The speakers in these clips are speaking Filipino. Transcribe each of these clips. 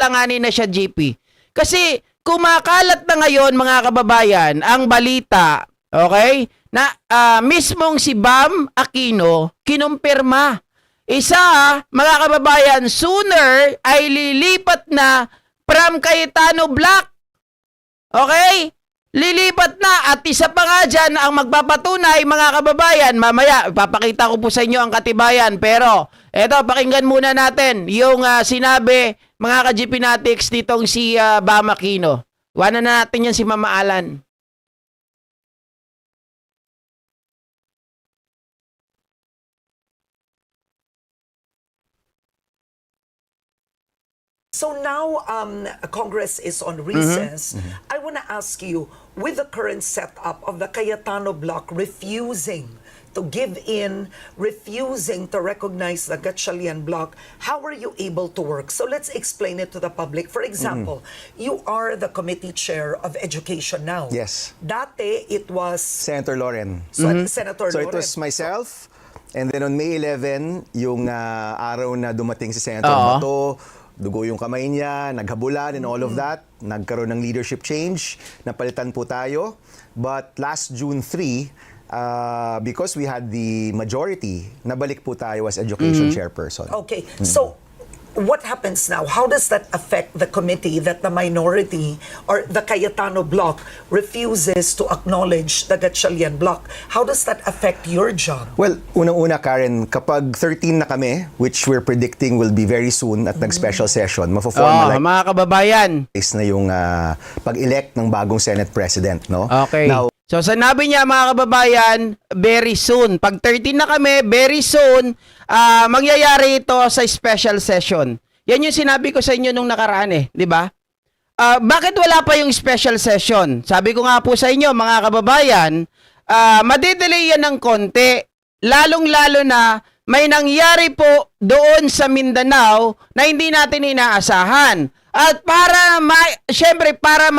alanganin na siya, GP. Kasi kumakalat na ngayon, mga kababayan, ang balita, okay, na mismong si Bam Aquino kinumpirma. Isa, mga kababayan, sooner ay lilipat na from Cayetano Block. Okay? Lilipat na at isa pa nga dyan ang magpapatunay, mga kababayan. Mamaya, ipapakita ko po sa inyo ang katibayan. Pero, eto, pakinggan muna natin yung sinabi, mga ka-GPnatics, nitong si Bam Aquino. Iwanan na natin yan si Mama Alan. So now Congress is on recess. I want to ask you, with the current setup of the Cayetano Block refusing to give in, refusing to recognize the Gatchalian Block, how are you able to work? So let's explain it to the public. For example, you are the committee chair of education now. Yes. Dati, it was Senator Loren. Senator So Loren. it was myself, and then on May 11, yung araw na dumating si Senator Bato, dugo yung kamay niya, naghabulan and all of that. Nagkaroon ng leadership change, napalitan po tayo. But last June 3, because we had the majority, nabalik po tayo as education chairperson. Okay, so what happens now? How does that affect the committee that the minority or the Cayetano Block refuses to acknowledge the Gatchalian Block? How does that affect your job? Well, unang-una, Karen, kapag 13 na kami, which we're predicting will be very soon at nag-special session, mafo-formalize mga kababayan. na yung pag-elect ng bagong Senate President, no? Okay. Now, So, sanabi niya, mga kababayan, very soon. Pag 13 na kami, very soon, mangyayari ito sa special session. Yan yung sinabi ko sa inyo nung nakaraan di ba? Bakit wala pa yung special session? Sabi ko nga po sa inyo, mga kababayan, madedelay yan ng konti. Lalong-lalo na may nangyari po doon sa Mindanao na hindi natin inaasahan. At syempre, para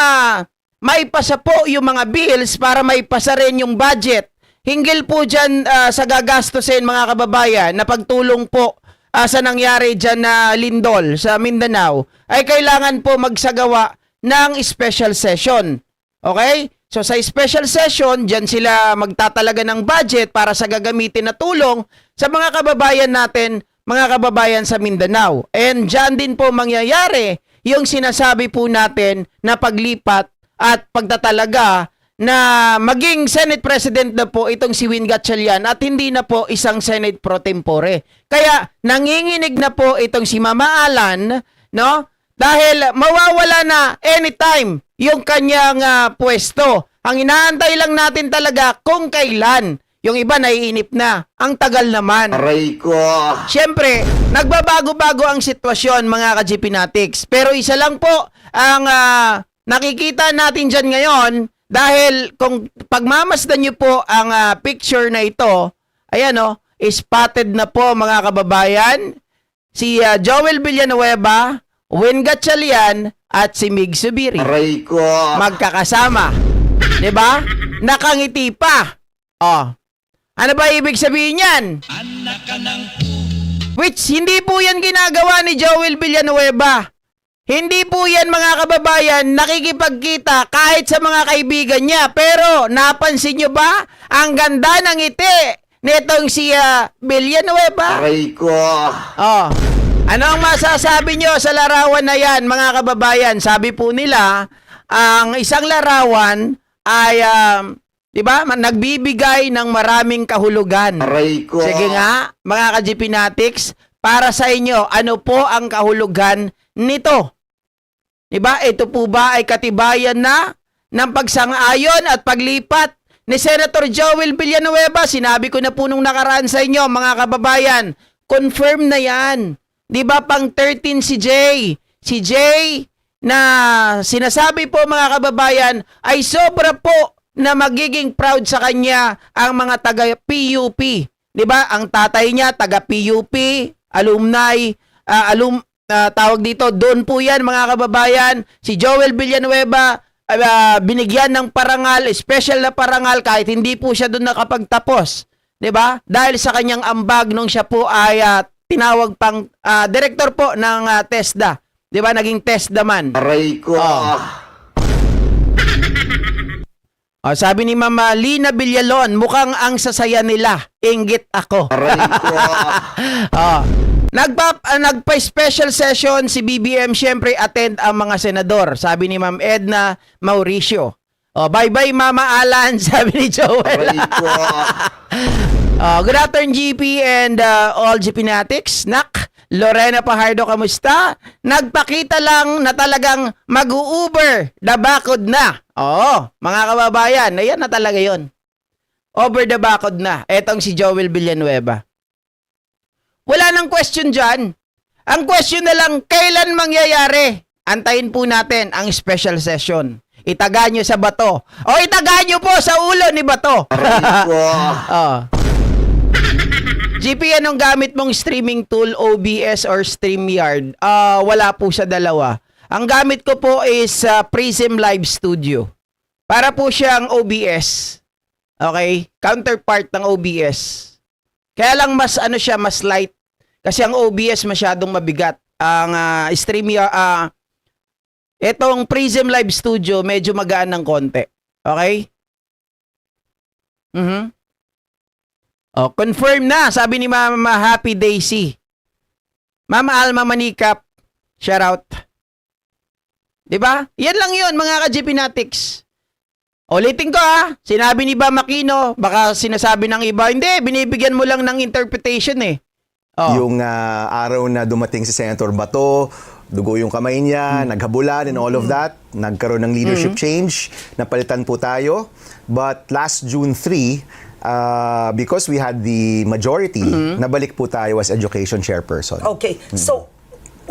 maipasa po yung mga bills, para maipasa rin yung budget. Hinggil po dyan sa gagastusin, mga kababayan, na pagtulong po sa nangyari dyan na lindol sa Mindanao, ay kailangan po magsagawa ng special session. Okay? So sa special session, dyan sila magtatalaga ng budget para sa gagamitin na tulong sa mga kababayan natin, mga kababayan sa Mindanao. And dyan din po mangyayari yung sinasabi po natin na paglipat at pagtatalaga na maging Senate President na po itong si Win Gatchalian at hindi na po isang Senate pro tempore. Kaya nanginginig na po itong si Mama Alan, no? Dahil mawawala na anytime yung kanyang pwesto. Ang inaantay lang natin talaga kung kailan. Yung iba naiinip na. Ang tagal naman. aray ko! Siyempre, nagbabago-bago ang sitwasyon, mga ka-GPnatics. Pero isa lang po ang nakikita natin dyan ngayon, dahil kung pagmamasdan nyo po ang picture na ito, ayan spotted na po, mga kababayan, si Joel Villanueva, Win Gatchalian, at si Mig Zubiri. Aray ko! Magkakasama. Diba? Nakangiti pa. Ano ba ibig sabihin yan? Which, hindi po yan ginagawa ni Joel Villanueva. Hindi po yan, mga kababayan, nakikipagkita kahit sa mga kaibigan niya. Pero, napansin nyo ba? Ang ganda ng ngiti nitong si Villanueva. Aray ko! Ano ang masasabi nyo sa larawan na yan, mga kababayan? Sabi po nila, ang isang larawan ay, di ba, nagbibigay ng maraming kahulugan. Aray ko! Sige nga, mga ka-GPnatics, para sa inyo, ano po ang kahulugan nito? Diba? Ito po ba ay katibayan na ng pagsang-ayon at paglipat ni Senator Joel Villanueva? Sinabi ko na po nung nakaraan sa inyo, mga kababayan, confirm na yan. Diba pang 13 si Jay? Si Jay na sinasabi po, mga kababayan, ay sobra po na magiging proud sa kanya ang mga taga-PUP. Diba? Ang tatay niya, taga-PUP, alumni, tawag dito, doon po yan, mga kababayan. Si Joel Villanueva, binigyan ng parangal, special na parangal, kahit hindi po siya doon nakapagtapos. Diba? Dahil sa kanyang ambag nung siya po ay tinawag pang director po ng TESDA. 'Di ba? Naging test naman. Aray ko. Sabi ni Mama Lina Villalon, mukhang ang sasaya nila. Inggit ako. Aray ko. Nagpa-special session si BBM, syempre attend ang mga senador. Sabi ni Ma'am Edna Mauricio. Bye-bye Mama Alan, sabi ni Joel. Aray ko. Good afternoon GP and all GP Natics. Nak, Lorena Pajardo, kamusta? Nagpakita lang na talagang mag-u-Uber, the bakod na. Mga kababayan, ayan na talaga yon. Over the bakod na. Etong si Joel Villanueva. Wala nang question dyan. Ang question na lang, kailan mangyayari? Antayin po natin ang special session. Itaga nyo sa bato. O itaga nyo po sa ulo ni bato. Aray ko. GP, anong gamit mong streaming tool, OBS or StreamYard? Wala po sa dalawa. Ang gamit ko po is Prism Live Studio. Para po siyang OBS. Okay? Counterpart ng OBS. Kaya lang mas mas light. Kasi ang OBS masyadong mabigat. Ang itong Prism Live Studio medyo magaan ng konti. Okay? Confirm na, sabi ni Mama Happy Daisy. Mama Alma Manikap, shout out. 'Di ba? Yan lang 'yon, mga ka-GP Natics. Ulitin ko sinabi ni Bam Aquino, baka sinasabi ng iba, hindi, binibigyan mo lang ng interpretation eh. Yung araw na dumating si Senator Bato, dugo yung kamay niya, naghabulan and all of that, nagkaroon ng leadership change, napalitan po tayo. But last June 3, because we had the majority, nabalik po tayo as education chairperson. Okay, so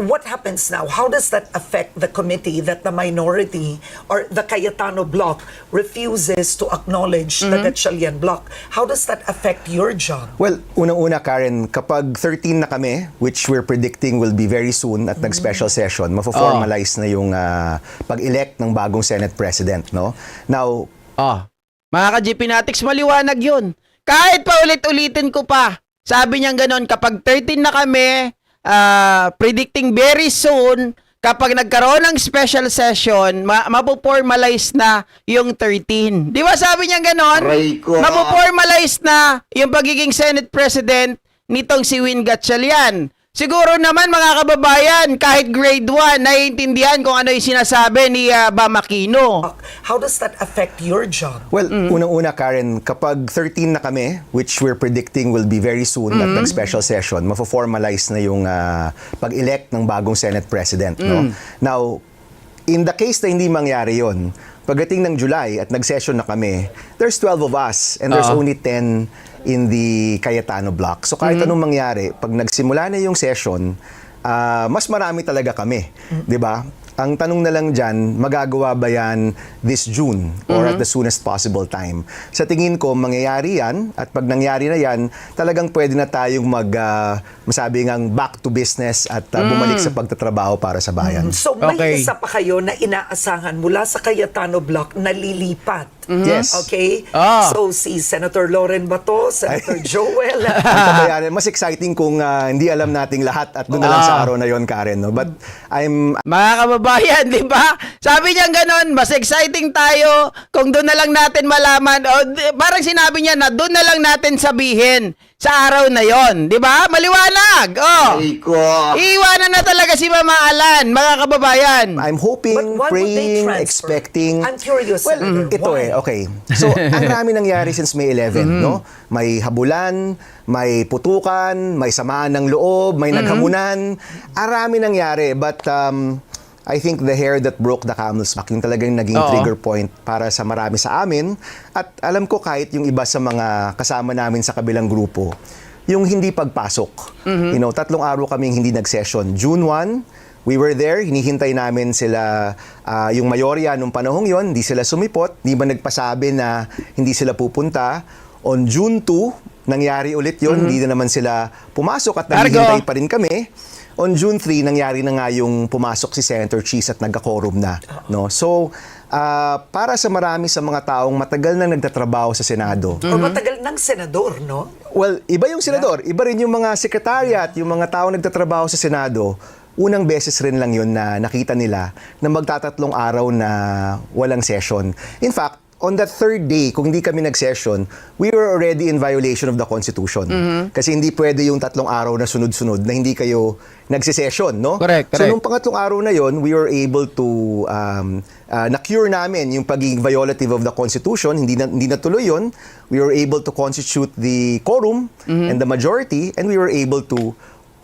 what happens now? How does that affect the committee that the minority or the Cayetano bloc refuses to acknowledge the Gatchalian bloc? How does that affect your job? Well, unang-una, Karen, kapag 13 na kami, which we're predicting will be very soon at nag-special session, mafo-formalize na yung pag-elect ng bagong Senate President, no? Now, mga ka-GP Natics, maliwanag yun. Kahit pa ulit-ulitin ko pa, sabi niya ganon, kapag 13 na kami, predicting very soon, kapag nagkaroon ng special session, mapoformalize na yung 13. Di ba sabi niya ganon? Aray ko. Mapoformalize na yung pagiging Senate President nitong si Win Gatchalian. Siguro naman mga kababayan, kahit grade 1, naiintindihan kung ano yung sinasabi ni Bam Aquino. How does that affect your job? well, unang-una, Karen, kapag 13 na kami, which we're predicting will be very soon at nag-special session, mafo-formalize na yung pag-elect ng bagong Senate President, no? Now, in the case na hindi mangyari yon, pagdating ng July at nag-session na kami, there's 12 of us and there's only 10 in the Cayetano block. So kahit anong mangyari, pag nagsimula na yung session, mas marami talaga kami, 'di ba? Ang tanong na lang dyan, magagawa ba yan this June or at the soonest possible time? Sa tingin ko, mangyayari yan at pag nangyari na yan, talagang pwede na tayong masabi ngang back to business at bumalik sa pagtatrabaho para sa bayan. So may Okay. isa pa kayo na inaasahan mula sa Cayetano bloc na lilipat. Yes. Okay? So si Senator Loren Bato, Senator Joel. Ang tabayaran, mas exciting kung hindi alam nating lahat at doon na lang sa araw na yon, Karen. No? But Mga kababayan, di ba? Sabi niya ganon, mas exciting tayo kung doon na lang natin malaman. Parang sinabi niya na doon na lang natin sabihin sa araw na yon, di ba? Maliwanag. Aray ko. Iiwanan na talaga si Mama Alan, mga kababayan. I'm hoping, But why would they praying, transfer? expecting. I'm curious, Well, Senator, ito why? okay. So, ang dami nangyari since May 11, no? May habulan, may putukan, may samaan ng loob, may naghamunan. Arami nangyari. But I think the hair that broke the camel's back, yung talagang naging trigger point para sa marami sa amin. At alam ko kahit yung iba sa mga kasama namin sa kabilang grupo, yung hindi pagpasok. You know, 3 araw kaming hindi nag-session. June 1, we were there, hinihintay namin sila, yung mayorya nung panahong yon, hindi sila sumipot, hindi ba nagpasabi na hindi sila pupunta. On June 2, nangyari ulit yon, hindi na naman sila pumasok at naghihintay pa rin kami. On June 3, nangyari na nga yung pumasok si Senator Cheese at nagka-quorum na. No? So, para sa marami sa mga taong matagal na nagtatrabaho sa Senado, O matagal ng senador, no? well, iba yung senador, iba rin yung mga secretariat, yung mga taong nagtatrabaho sa Senado, unang beses rin lang yun na nakita nila na magtatatlong araw na walang session. In fact, on that third day, kung hindi kami nag-session, we were already in violation of the Constitution. Kasi hindi pwede yung 3 araw na sunod-sunod na hindi kayo nagsisession, no? Correct, So, correct. nung pangatlong araw na yon, we were able to na-cure namin yung pagiging violative of the Constitution. Hindi na tuloy yun. We were able to constitute the quorum and the majority, and we were able to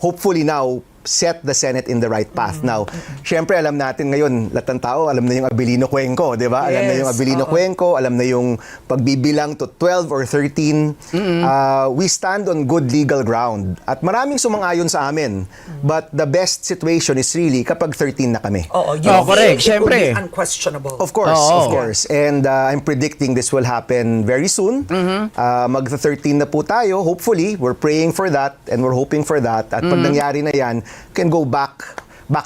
hopefully now set the Senate in the right path. Now, syempre alam natin ngayon, lahat ng tao, alam na yung Abilino Cuenco, di ba? Alam na yung Yes, Abilino Cuenco, alam na yung pagbibilang to 12 or 13. We stand on good legal ground. At maraming sumang-ayon sa amin. But the best situation is really kapag 13 na kami. Oo, you Oh, feel correct, it will syempre. be unquestionable. Of course, Oo. of course. And I'm predicting this will happen very soon. Magta-13 na po tayo. Hopefully, we're praying for that and we're hoping for that. At pag nangyari na yan, can go back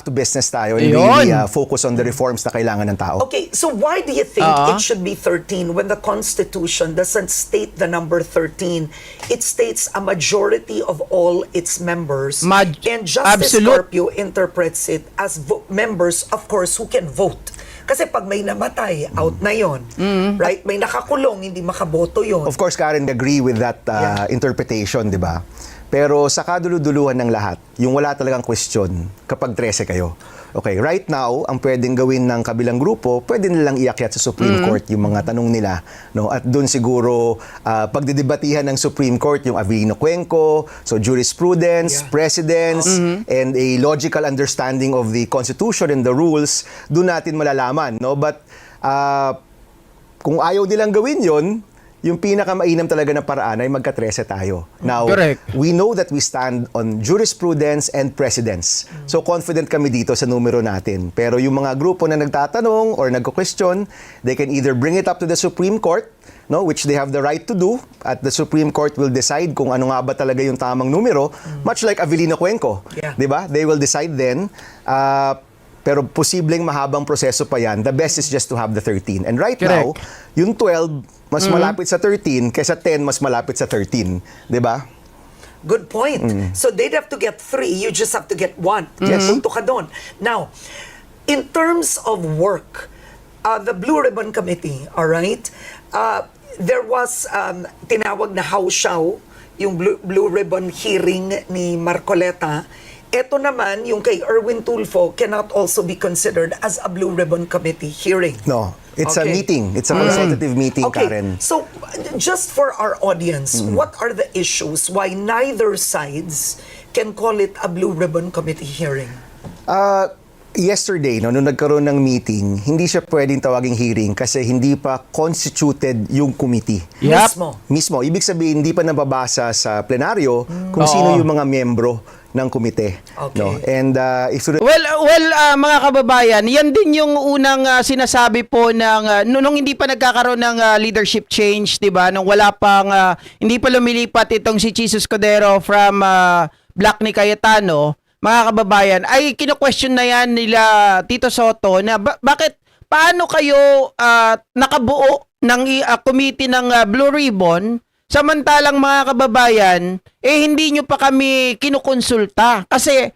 to business tayo and really Ayun. focus on the reforms na kailangan ng tao. Okay, so why do you think it should be 13 when the Constitution doesn't state the number 13? It states a majority of all its members. And Justice Absolute. Carpio interprets it as members, of course, who can vote. Kasi pag may namatay, out na yon, right? May nakakulong, hindi makaboto yon. Of course, Karen, agree with that interpretation, di ba? Pero sa kaduluduluhan ng lahat, yung wala talagang question kapag 13 kayo. Okay, right now, ang pwedeng gawin ng kabilang grupo, pwede nilang iakyat sa Supreme Court yung mga tanong nila. No? At doon siguro, pagdidebatihan ng Supreme Court yung Abilino Cuenco, so jurisprudence, precedents, and a logical understanding of the Constitution and the rules, doon natin malalaman. No? But kung ayaw nilang gawin yon, yung pinakamainam talaga na paraan ay magka-13 tayo. Now, Correct. we know that we stand on jurisprudence and precedents. So, confident kami dito sa numero natin. Pero yung mga grupo na nagtatanong or nagko-question, they can either bring it up to the Supreme Court, no, which they have the right to do, at the Supreme Court will decide kung ano nga ba talaga yung tamang numero, much like Abilino Cuenco. Yeah. Di ba? They will decide then. Pero posibleng mahabang proseso pa yan. The best is just to have the 13. And right now, yung 12, mas malapit sa 13, kaysa 10, mas malapit sa 13. Di ba? Good point. So they'd have to get 3, you just have to get 1. Yes. Punto ka doon. Now, in terms of work, the Blue Ribbon Committee, all right, there was tinawag na Hausyaw, yung Blue Ribbon hearing ni Marcoleta. Ito naman, yung kay Erwin Tulfo, cannot also be considered as a Blue Ribbon Committee hearing. No. It's a Okay. meeting. It's a consultative meeting, Okay, Karen. so just for our audience, what are the issues why neither sides can call it a Blue Ribbon Committee hearing? Yesterday, no, nung nagkaroon ng meeting, hindi siya pwedeng tawaging hearing kasi hindi pa constituted yung committee. Mismo. Mismo. Ibig sabihin, hindi pa nababasa sa plenaryo kung sino yung mga miyembro ng komite. Okay. No? And if you Well, mga kababayan, yan din yung unang sinasabi po ng nung hindi pa nagkakaroon ng leadership change, 'di ba? Nung wala pang hindi pa lumilipat itong si Jesus Cordero from Black ni Cayetano, mga kababayan, ay kino-question na yan nila Tito Soto na paano kayo nakabuo ng committee ng Blue Ribbon samantalang mga kababayan, hindi nyo pa kami kinukonsulta. Kasi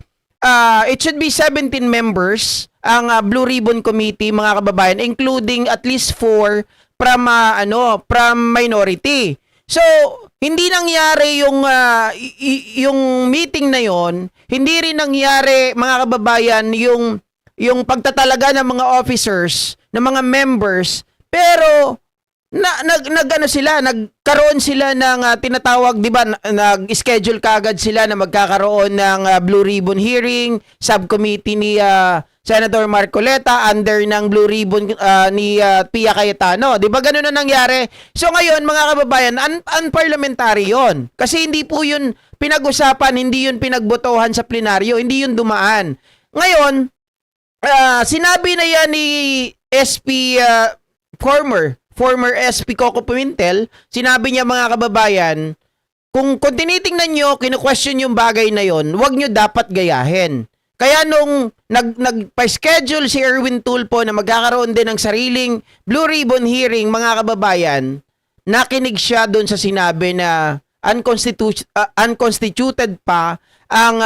it should be 17 members ang Blue Ribbon Committee, mga kababayan, including at least 4 from from minority. So, hindi nangyari yung meeting na yon, hindi rin nangyari, mga kababayan, yung pagtatalaga ng mga officers, ng mga members, pero nagkaroon sila ng tinatawag, 'di ba? Nag-schedule kagad sila na magkakaroon ng Blue Ribbon hearing, subcommittee ni Senator Marcoleta under ng Blue Ribbon ni Pia Cayetano. 'Di ba ganoon na nangyari? So ngayon, mga kababayan, unparliamentary 'yon. Kasi hindi po 'yun pinag-usapan, hindi 'yun pinagbotohan sa plenaryo, hindi 'yun dumaan. Ngayon, sinabi na yan ni SP former SP Coco Pimentel, sinabi niya, mga kababayan, kung tinitingnan nyo, kinu-question yung bagay na yon, wag nyo dapat gayahin. Kaya nung nagpa-schedule si Erwin Tulfo na magkakaroon din ng sariling Blue Ribbon hearing, mga kababayan, nakinig siya doon sa sinabi na unconstituted pa ang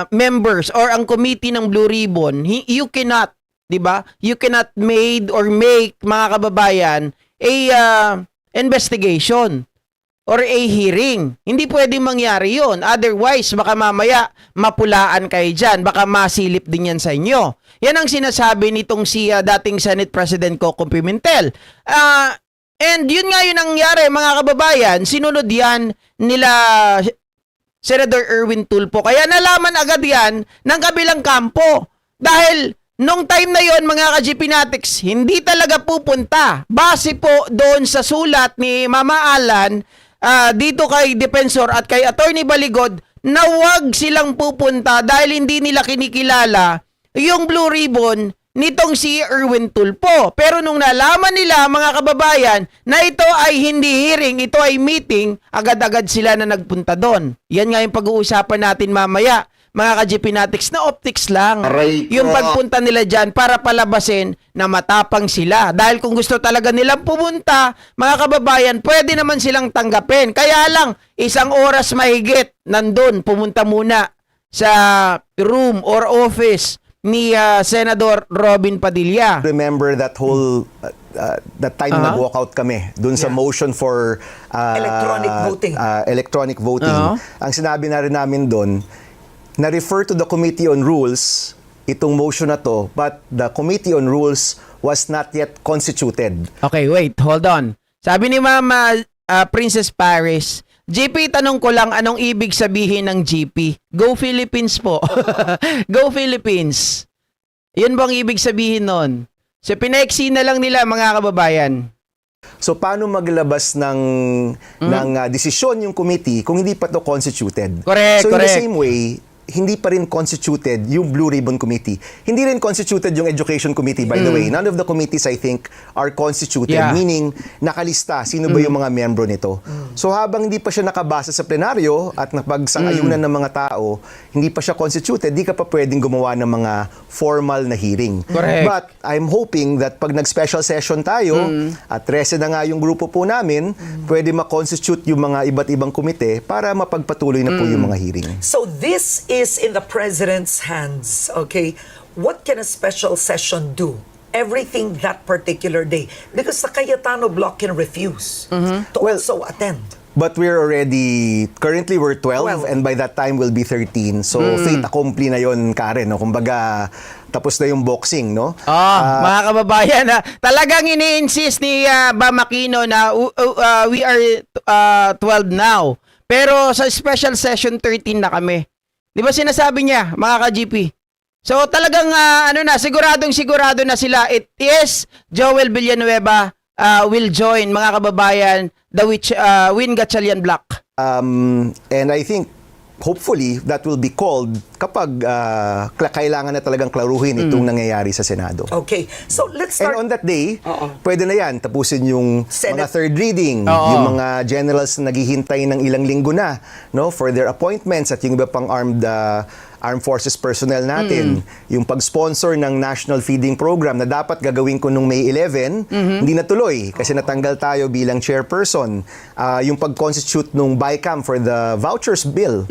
members or ang committee ng Blue Ribbon, you cannot, 'di ba? You cannot made or make, mga kababayan, a investigation or a hearing. Hindi pwedeng mangyari 'yon. Otherwise, baka mamaya mapulaan kayo diyan, baka masilip din yan sa inyo. Yan ang sinasabi nitong si dating Senate President Coco Pimentel. And yun nga yun ang nangyari, mga kababayan, sinunod yan nila Senator Erwin Tulfo. Kaya nalaman agad yan ng kabilang kampo. Dahil nung time na yon, mga ka-GP Natics, hindi talaga pupunta. Base po doon sa sulat ni Mama Alan, dito kay Defensor at kay Attorney Baligod, na wag silang pupunta dahil hindi nila kinikilala yung Blue Ribbon nitong si Erwin Tulfo. Pero nung nalaman nila, mga kababayan, na ito ay hindi hearing, ito ay meeting, agad-agad sila na nagpunta doon. Yan nga yung pag-uusapan natin mamaya, mga ka-GP Natics, na optics lang. Aray ko. Yung pagpunta nila dyan para palabasin na matapang sila. Dahil kung gusto talaga nilang pumunta, mga kababayan, pwede naman silang tanggapin. Kaya lang, 1 oras mahigit, nandun, pumunta muna sa room or office ni Senador Robin Padilla. Remember that whole that time na nag-walkout kami dun sa motion for Electronic voting. Electronic voting. Ang sinabi na rin namin dun, na-refer to the Committee on Rules itong motion na to, but the Committee on Rules was not yet constituted. Okay, wait, hold on. Sabi ni Mama Princess Paris, GP, tanong ko lang, anong ibig sabihin ng GP? Go Philippines po. Go Philippines. Yun bang ibig sabihin nun? So, pinaiksi na lang nila, mga kababayan. So paano maglabas ng desisyon yung committee kung hindi pa to constituted? Correct, so in correct. the same way, hindi pa rin constituted yung Blue Ribbon Committee. Hindi rin constituted yung Education Committee, by the way. None of the committees, I think, are constituted. Yeah. Meaning, nakalista sino ba yung mga membro nito. So habang hindi pa siya nakabasa sa plenaryo at napagsang-ayunan ng mga tao, hindi pa siya constituted, di ka pa pwedeng gumawa ng mga formal na hearing. Correct. But I'm hoping that pag nag-special session tayo, at 13 na nga yung grupo po namin, pwede ma-constitute yung mga iba't ibang komite para mapagpatuloy na po yung mga hearing. So this is in the president's hands, okay? What can a special session do? Everything that particular day. Because the Cayetano block can refuse to also attend. But currently we're 12 and by that time we'll be 13. So fait accompli na yon, Karen. No? Kumbaga, tapos na yung boxing, no? Mga kababayan, talagang ini-insist ni Bam Aquino na we are 12 now. Pero sa special session 13 na kami. Di ba sinasabi niya, mga ka-GP? So talagang sigurado na sila. It is Joel Villanueva will join, mga kababayan, the Win Gatchalian block. And I think hopefully that will be called kapag kailangan na talagang klaruhin itong nangyayari sa Senado. Okay, so let's start. And on that day, pwede na yan. Tapusin yung Senate. mga third reading, yung mga generals na naghihintay ng ilang linggo na, no, for their appointments at yung iba pang armed forces personnel natin. Yung pag-sponsor ng National Feeding Program na dapat gagawin ko nung May 11, hindi natuloy kasi natanggal tayo bilang chairperson. Yung pag-constitute nung BICAM for the vouchers bill.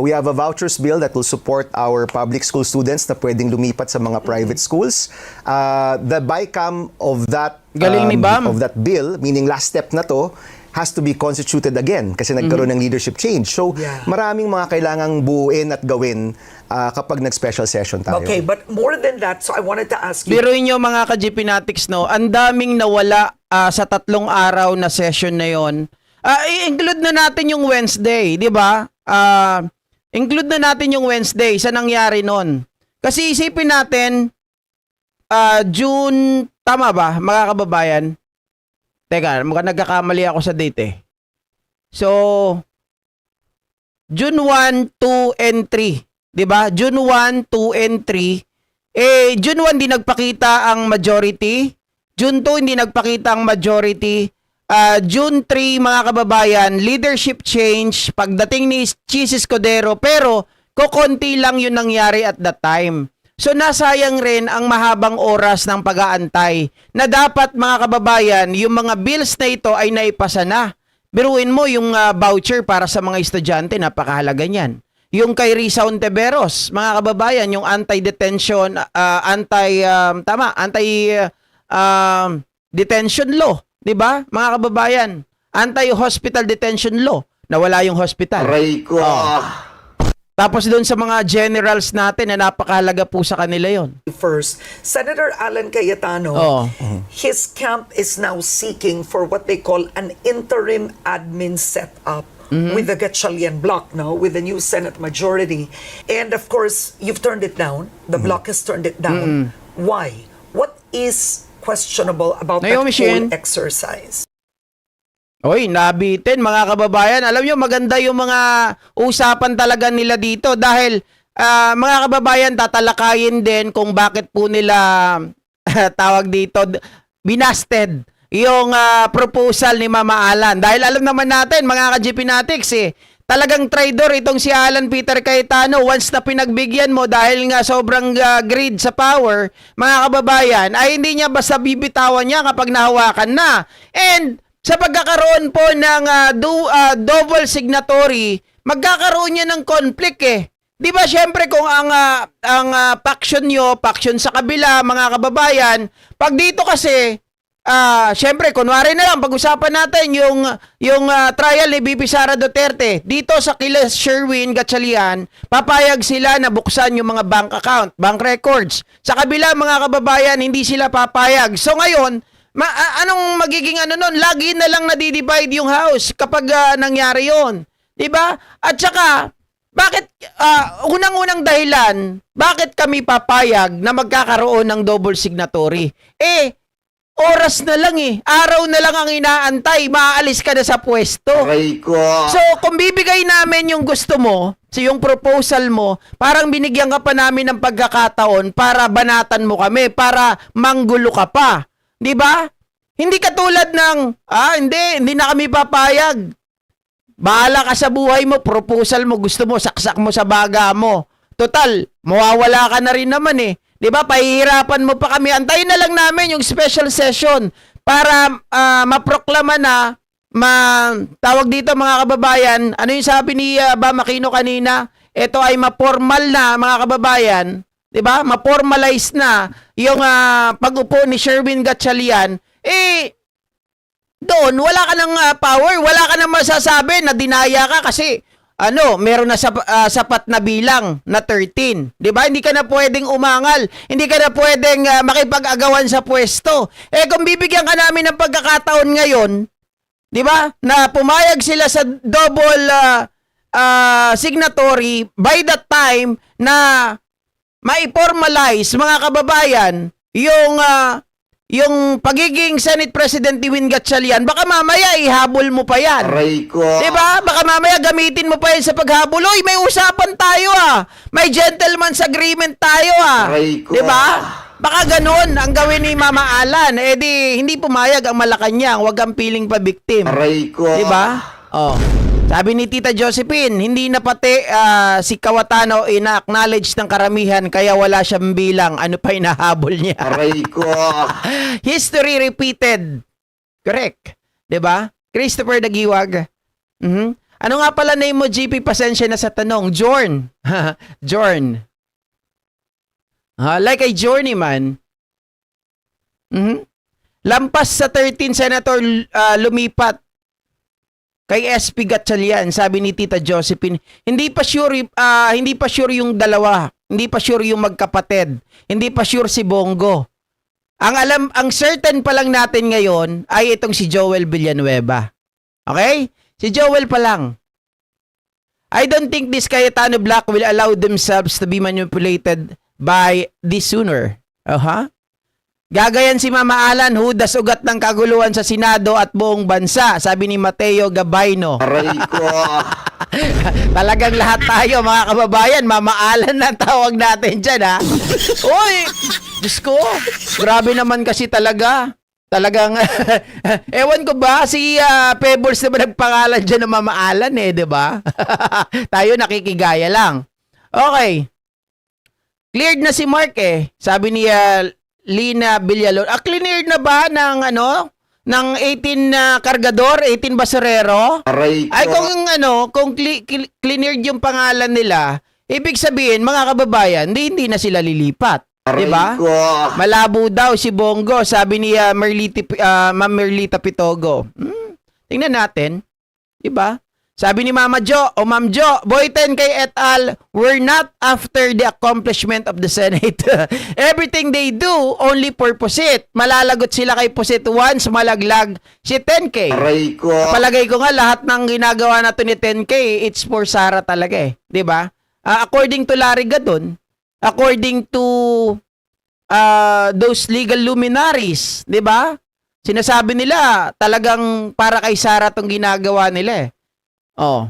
We have a vouchers bill that will support our public school students na pwedeng lumipat sa mga private schools. The BICAM of that Galing ni Bam. of that bill, meaning last step na to, has to be constituted again kasi nagkaroon ng leadership change. So, maraming mga kailangang buuin at gawin kapag nag-special session tayo. Okay, but more than that, so I wanted to ask you. Biruin nyo, mga ka-GP Natics, no? Ang daming nawala sa 3 araw na session na yon. I-include na natin yung Wednesday, di ba? Include na natin yung Wednesday sa nangyari nun. Kasi isipin natin, June, tama ba, mga kababayan? Teka, mukhang nagkakamali ako sa date eh. So, June 1, 2, and 3. Diba? June 1, 2, and 3. June 1 di nagpakita ang majority. June 2 hindi nagpakita ang majority. June 3, mga kababayan, leadership change pagdating ni Chis Escudero. Pero, kukunti lang yun nangyari at that time. So nasayang rin ang mahabang oras ng pag-aantay na dapat, mga kababayan, yung mga bills na ito ay naipasa na. Biruin mo yung voucher para sa mga estudyante, napakahalaga niyan. yung kay Risa Ontiveros, mga kababayan, yung anti-detention, detention law, 'di ba? Mga kababayan, anti-hospital detention law, nawala yung hospital. Aray ko. Tapos doon sa mga generals natin na napakahalaga po sa kanila 'yon. First, Senator Alan Cayetano, Oo. his camp is now seeking for what they call an interim admin setup with the Gatchalian bloc, no, with the new Senate majority. And of course, you've turned it down. The bloc has turned it down. Why? What is questionable about that Naomi Shin. whole exercise? Oy, nabitin mga kababayan. Alam nyo, maganda yung mga usapan talaga nila dito dahil mga kababayan, tatalakayin din kung bakit po nila tawag dito, binasted yung proposal ni Mama Alan. Dahil alam naman natin, mga ka-GPnatics talagang traidor itong si Alan Peter Cayetano. Once na pinagbigyan mo dahil nga sobrang greed sa power, mga kababayan, ay hindi niya basta bibitawan niya kapag nahawakan na. And sa pagkakaroon po ng double signatory, magkakaroon niya ng conflict eh. 'Di ba syempre kung ang faction nyo, faction sa kabila, mga kababayan, pag dito kasi syempre kunwari na lang pag-usapan natin yung trial ni BP Sara Duterte. Dito sa kila Sherwin Gatchalian, papayag sila na buksan yung mga bank account, bank records. Sa kabila, mga kababayan, hindi sila papayag. So ngayon, anong magiging nun? Lagi na lang nadidivide yung house kapag nangyari yon, 'di ba? At saka bakit unang-unang dahilan, bakit kami papayag na magkakaroon ng double signatory? Oras na lang araw na lang ang inaantay, maaalis ka na sa pwesto. Aray ko. So, kung bibigay namin yung gusto mo, yung proposal mo, parang binigyan ka pa namin ng pagkakataon para banatan mo kami, para manggulo ka pa. 'Di ba? Hindi katulad ng hindi na kami papayag. Bahala ka sa buhay mo, proposal mo, gusto mo, saksak mo sa baga mo. Total, mawawala ka na rin naman 'Di ba? Pahihirapan mo pa kami. Antayin na lang namin yung special session para maproklama na tawag dito, mga kababayan. Ano yung sabi ni Bam Aquino kanina? Ito ay ma-formal na, mga kababayan. 'Di ba? Ma-formalize na yung pag-upo ni Sherwin Gatchalian. Doon wala ka ng power, wala ka nang masasabi na dinaya ka kasi meron na sapat na bilang na 13. 'Di ba? Hindi ka na pwedeng umangal, hindi ka na pwedeng makipag-agawan sa pwesto. Kung bibigyan ka namin ng pagkakataon ngayon, 'di ba? Na pumayag sila sa double signatory, by that time na mai-formalize, mga kababayan, yung pagiging Senate President ni Win Gatchalian, baka mamaya ihabol mo pa yan. Aray ko. 'Di ba? Baka mamaya gamitin mo pa yan sa paghabol. Oy, may usapan tayo May gentleman's agreement tayo Aray ko. 'Di ba? Baka ganun ang gawin ni Mama Alan. Hindi pumayag ang Malacanang, wag ang piling pa victim. Aray ko. 'Di ba? Sabi ni Tita Josephine, hindi na pati si Cayetano ina-acknowledge ng karamihan kaya wala siyang bilang. Ano pa inahabol niya? Aray ko. History repeated. Correct. 'Di ba? Christopher Dagiwag. Ano nga pala name mo, GP? Pasensya na sa tanong. Jorn. Jorn. Like a journeyman. Lampas sa 13 senator lumipat kay SP Gatchalian, sabi ni Tita Josephine. Hindi pa sure yung dalawa. Hindi pa sure yung magkapatid. Hindi pa sure si Bongo. Ang certain pa lang natin ngayon ay itong si Joel Villanueva. Okay? Si Joel pa lang. I don't think this Cayetano bloc will allow themselves to be manipulated by this sooner. Gagayan si Mama Alan, hudas ugat ng kaguluhan sa Senado at buong bansa, sabi ni Mateo Gabayno. Aray ko. Talagang lahat tayo, mga kababayan, Mama Alan na tawag natin dyan, Uy, Diyos ko, grabe naman kasi talaga. Talagang, ewan ko ba, si Pebbles na ba nagpangalan dyan ng Mama Alan di ba? Tayo nakikigaya lang. Okay. Cleared na si Mark sabi ni Lina Villalon. Cleared na ba ng ng 18 na kargador, 18 basurero. Aray Ay kung cleared yung pangalan nila, ibig sabihin mga kababayan, hindi na sila lilipat. 'Di ba? Malabo daw si Bongo, sabi ni Ma'am Merlita Pitogo. Tingnan natin, 'di ba? Sabi ni Mama Jo o Ma'am Jo, Boyten kay et al, we're not after the accomplishment of the Senate. Everything they do, only for Pusit. Malalagot sila kay Pusit once malaglag si 10K. Aray ko. Palagay ko nga lahat ng ginagawa nato ni 10K, it's for Sara talaga eh. 'Di ba? According to Larry Gadon, according to those legal luminaries, 'di ba? Sinasabi nila talagang para kay Sara tong ginagawa nila eh. Oh.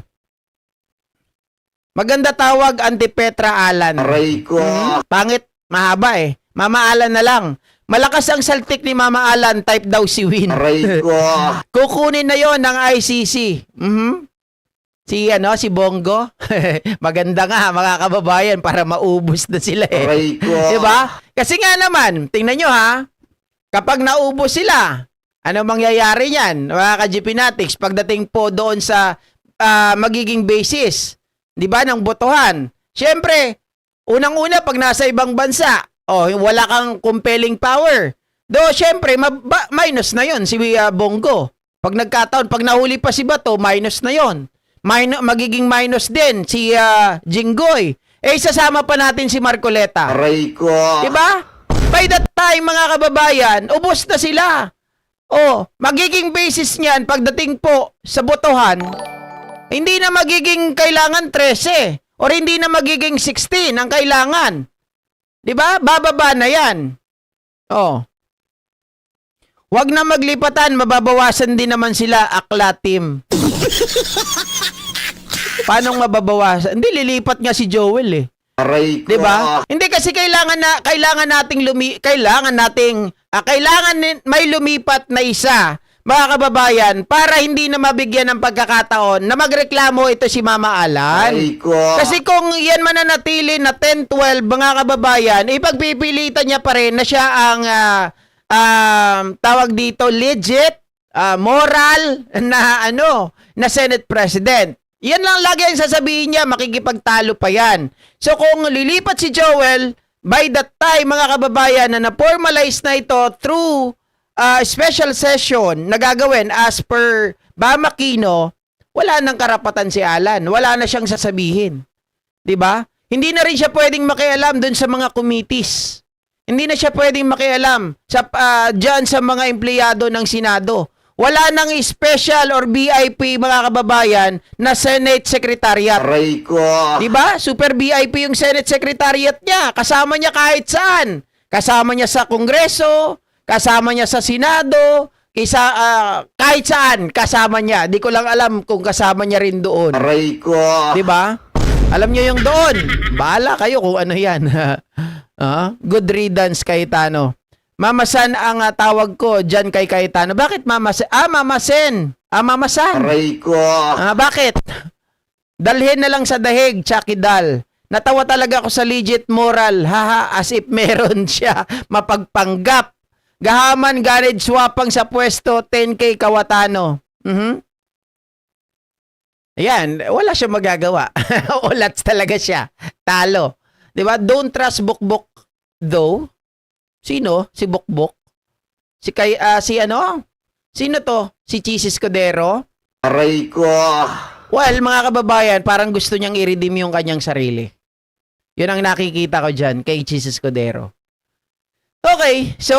Maganda tawag Antipetra Alan. Aray ko. Pangit, mahaba eh. Mama Alan na lang. Malakas ang saltik ni Mama Alan, type daw si Win. Aray ko. Kukunin na 'yon ng ICC. Si Bongo. Maganda nga mga kababayan para maubos na sila eh. Aray ko. 'Di ba? Kasi nga naman, tingnan nyo ha. Kapag naubos sila, ano mangyayari niyan? Mga ka-GPnatics, pagdating po doon sa magiging basis, 'di ba, ng botohan. Siyempre, unang-una pag nasa ibang bansa, wala kang compelling power. Siyempre, minus na 'yon si Bongo. Pag nagkataon, pag nahuli pa si Bato, minus na 'yon. Magiging minus din si Jinggoy. Sasama pa natin si Marcoleta. Aray ko. 'Di ba? By that time, mga kababayan, ubos na sila. Magiging basis niyan pagdating po sa botohan, hindi na magiging kailangan 13 or hindi na magiging 16 ang kailangan. 'Di ba? Bababa na 'yan. Huwag na maglipatan, mababawasan din naman sila, akla team. Paano mababawasan? Hindi, lilipat nga si Joel eh. Aray ko. 'Di ba? Hindi kasi kailangan may lumipat na isa, mga kababayan, para hindi na mabigyan ng pagkakataon na magreklamo ito si Mama Alan. Aray ko. Kasi kung yan mananatili na 10-12, mga kababayan, ipagpipilitan niya pa rin na siya ang tawag dito legit, moral na Senate President. Yan lang lagi ang sasabihin niya, makikipagtalo pa yan. So kung lilipat si Joel, by that time, mga kababayan, na na-formalize na ito through special session na gagawin as per Bam Aquino, wala nang karapatan si Alan. Wala na siyang sasabihin. 'Di ba? Hindi na rin siya pwedeng makialam dun sa mga committees. Hindi na siya pwedeng makialam dyan sa mga empleyado ng Senado. Wala nang special or VIP, mga kababayan, na Senate Secretariat. Aray ko. Diba? Super VIP yung Senate Secretariat niya. Kasama niya kahit saan. Kasama niya sa Kongreso, kasama niya sa Senado, kahit saan kasama niya. Di ko lang alam kung kasama niya rin doon. Aray ko. Diba? Alam niyo yung doon. Bahala kayo kung ano yan. Good riddance, Cayetano. Mama San ang tawag ko dyan kay Cayetano. Bakit Mama Sen? Mama Sen. Mama San. Aray ko. Bakit? Dalhin na lang sa dahig, Chucky Dal. Natawa talaga ako sa legit moral. Haha, as if meron siya mapagpanggap. Gahaman, garage swapang sa pwesto, 10K Kawatano. Ayan, wala siya magagawa. Ulats talaga siya. Talo. Diba? Don't trust Bukbok though. Sino? Si Bukbok? Sino to? Si Chis Escudero? Aray ko. Well, mga kababayan, parang gusto niyang i-redeem yung kanyang sarili. Yun ang nakikita ko dyan kay Chis Escudero. Okay, so